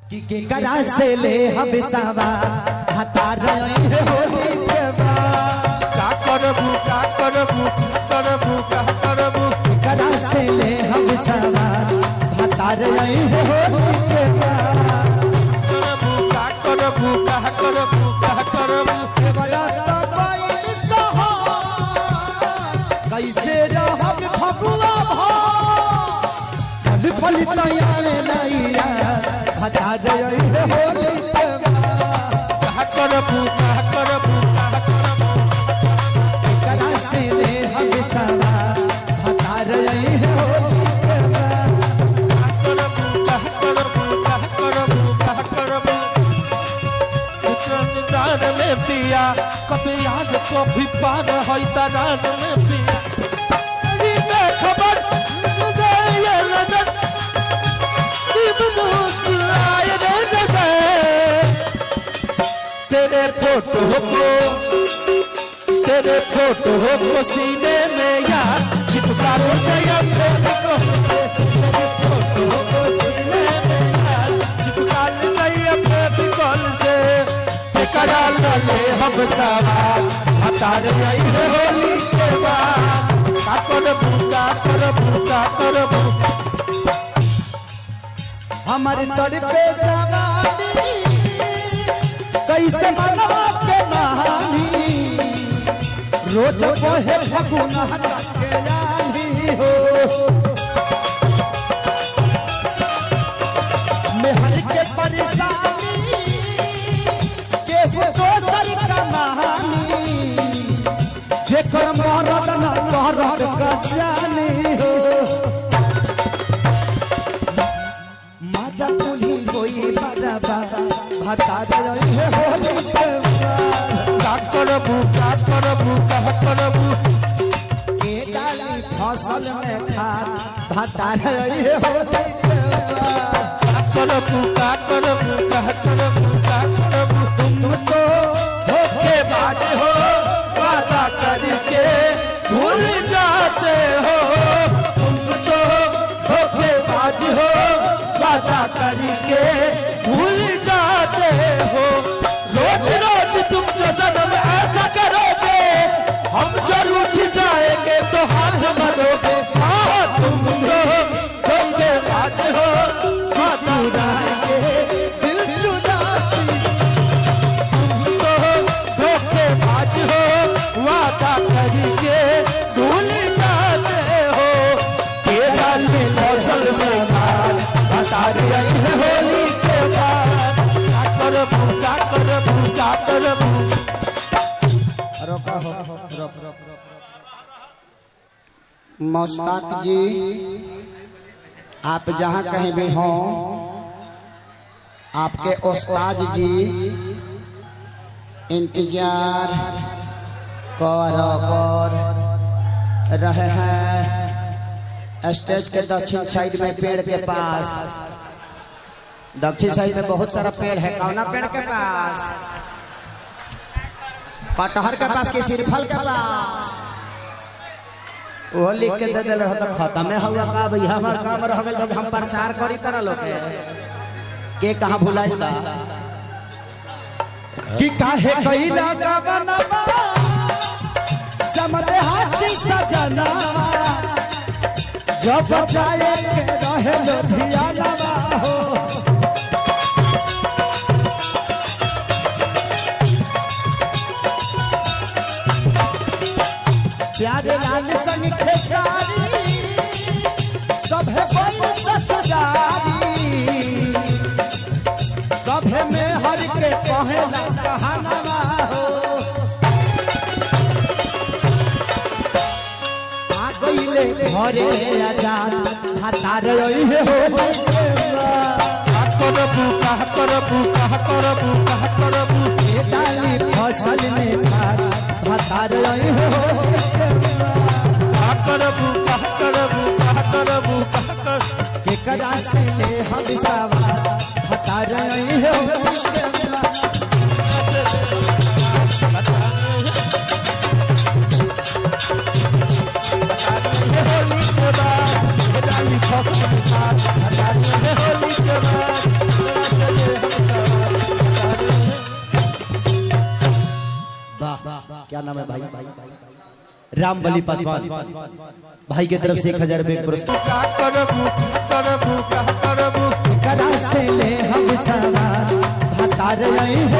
कि करा से ले हम सवा हतार होली के बाद का करबू का करबू करबू का करबू करा से ले हम सवा हतार होली के बाद करबू का करबू का करबू का करबू कैसे रहब फगुआ फल फल तैयार नैया हटा दे होली के का करबू का करबू का करबू करा से ले हम सवा हटा रहे होली के का करबू का करबू का करबू का करबू दान में पिया कभी याद को भी पार है दान में पिया खबर तेरे फोटो को सीने में यार चिपकारो से या फोटो से तेरे फोटो को सीने में यार चिपकार से या फोटो से करा ले हम सवार हटा रही होली के बाद का करबू का करबू का करबू हमारे तोड़ पे जवानी कैसे मना के नहानी रोज बहे फगुना के जानी हो मेहर के परेशानी के दोसर का नहानी जेकर मरद न मरद का जानी हो माजा तुली होई बराबा हटा रहे होली के का करबू का करबू का करबू के डाली फसल में खाद हटा रहे होली के का करबू का करबू का करबू का करबू तुमको धोखेबाज हो वादा करके भूल जाते हो तुम तो धोखेबाज हो वादा करके भूल जाते हो रोज रोज तुम जो सनम ऐसा करोगे हम जरूर उठ जाएंगे तो हाथ मरोगे हाँ तुम तो धोखेबाज हो वादा करके दिल चुराती तुम तो धोखेबाज हो वादा करके भूल जाते हो तेरा फसल में बात बता रही है होली के बाद का करबू का करबू का करबू मौसताक जी आप जहाँ कहीं भी हों आपके उस्ताद जी इंतजार कर रहे हैं स्टेज के दक्षिण साइड में पेड़ के पास दक्षिण साइड में बहुत सारा पेड़ है कौना पेड़ के पास कटहर के पास कि सिरफल के पास वो लिख के दे दिल तो खत्म हुआ का भैया हमार काम रह गइल हम प्रचार करी तरह लोग के कहां भुलाई बा कि काहे कइला का बनवा समझे हाथी सजना जब जाए के रहे लुधियाना हो प्यारे लाल संग खेसारी सभे बन ससुरारी सभे में हर के कहेला कहानवा हो आ गइले घरे आजाद हतार रही होली के बाद करबू का करबू का करबू का करबू के डाली फसल में खाद हतार रही होली के बाद करबू का करबू का करबू का करबू एकरा से ले हम सवा हटा रहे हो होली के बाद डाली फसल में खाद होली के बाद क्या नाम है भाई? रामबली पासवान भाई की तरफ से 1000 रुपए पुरस्कार। का करबू करबू का करबू करा से ले हम सवार भतार आई है